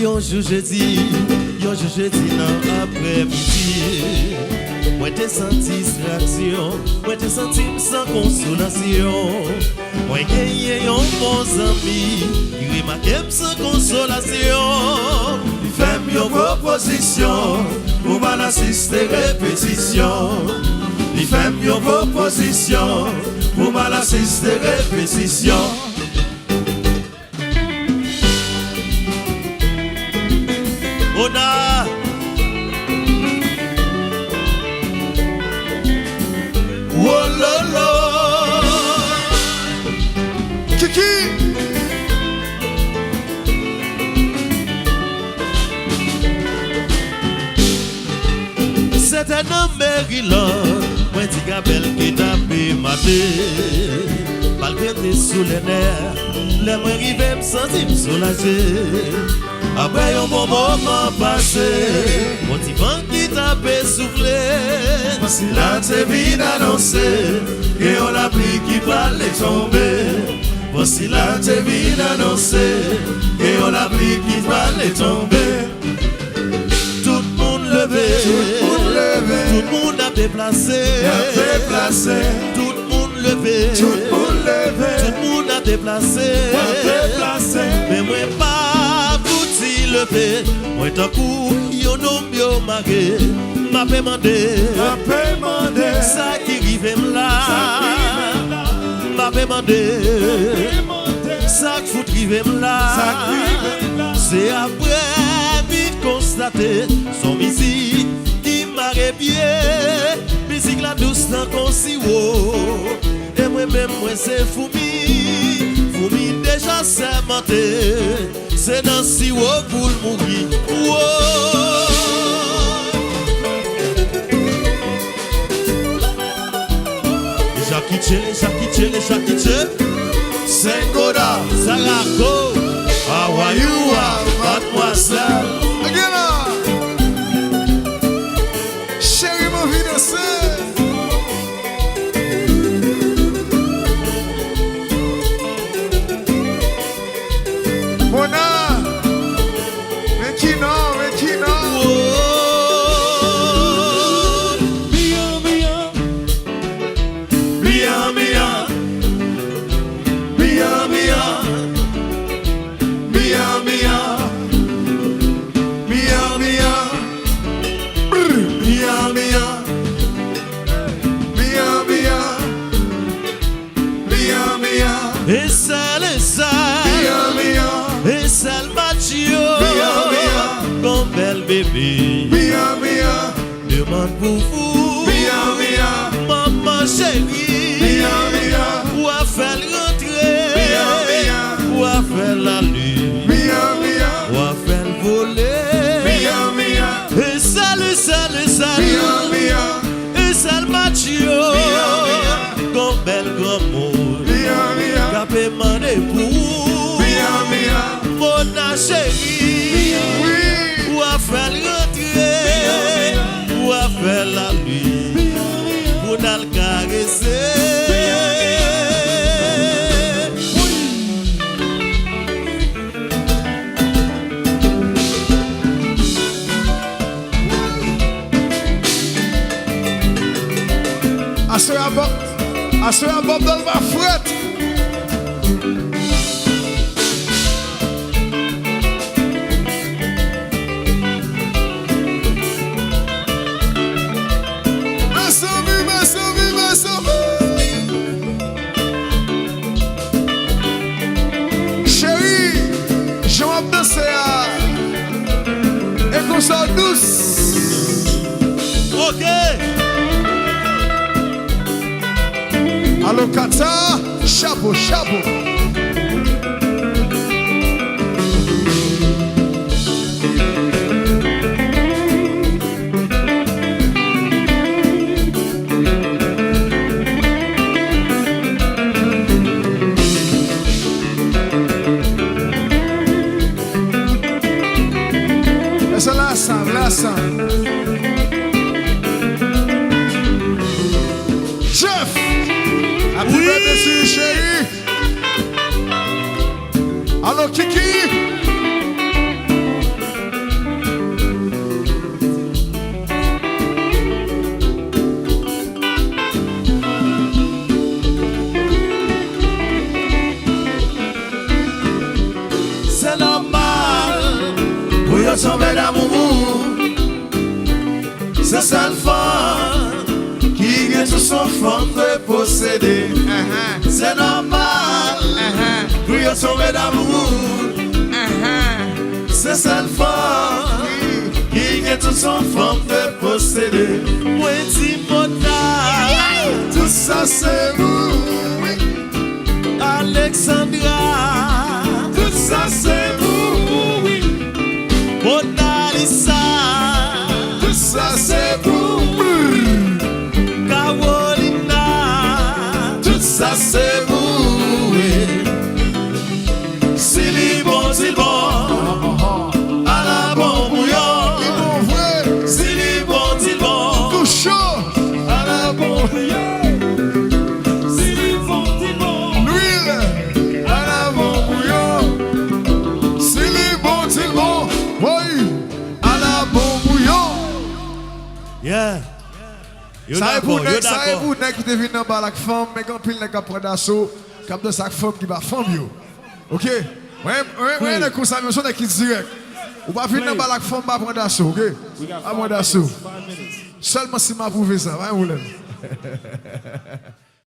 yon jour jeudi nan après-midi. Moi t'ai senti distraction, moi t'ai senti sans consolation. Moi gagné yon bon ami, il remarque sans consolation. Il fait yon proposition, pour mal assister répétition. Il fait yon proposition, pour mal assister répétition. Ona Wololo Kiki. C'était un Maryland, moi dit Gabel qui t'a maté. Malgré tes sous les nerfs, les mots arrivés me sentis me soulager. Après un bon moment passé, mon petit vent qui t'a soufflé. Voici là t'es vite annoncé, et on a pris qui va les tomber. Voici là t'es vite annoncé, et on a pris qui va les tomber. Tout le monde levé, tout le monde a déplacé, tout le monde levé, tout le monde a déplacé, mais moi pas bouti levé, moi d'un coup yon homme yo maré, m'a demandé, ça qui rive m'la, m'a demandé, ça qui fout rive m'la, c'est après vite constaté son musique qui marre bien, musique la douce dans qu'on si haut, et moi-même moi c'est Foumi déjà sermenté, c'est dans si haut pour le mourir. Jackie Chan, Sengoda, Sarako, Awayua, Mademoiselle. Chérie, mon vie danser. Mona, mais qui non? Et ça le macho, comme bel bébé, demande pour vous, maman chérie, où a fait rentrer, où a fait la lune, où a fait le voler, et ça le macho, comme bel grand mot. Capé mané pour mon chérie, ou a fait rentrer, ou a fait la nuit, pour nous caresser. Assoyez un bob dans ma frette. Chérie, je vais danser et qu'on soit douce. Ok. Allo Kata, chapeau. Laisse. Jeff, happy birthday to you, chérie. Allo Kiki. sont femmes de posséder. C'est normal. Pour y tomber d'amour. C'est cette femme qui est tout son forme de posséder. Moi, Timona, tout ça c'est vous. Alexandra, tout ça c'est vous. Mona Lisa, tout ça c'est vous. Carolina, tout ça c'est vous. Silly bon, c'est bon. À la bon bouillon. Silly bon, c'est bon. Tout chaud. À la bon bouillon. Silly bon, c'est bon. L'huile. À la bon bouillon. Silly bon, c'est bon. Oui. À la bon bouillon. Yeah. Ça est pour vous, qui te vient dans bas la femme, mais quand pile n'est qu'à prendre d'assaut, comme de sa femme qui va femme yo. OK? Ouais, les consommations qui direct. Ou pas venir dans bas la femme, pas prendre d'assaut, OK? Pas prendre d'assaut. Seulement si m'a prouvé ça, ouais,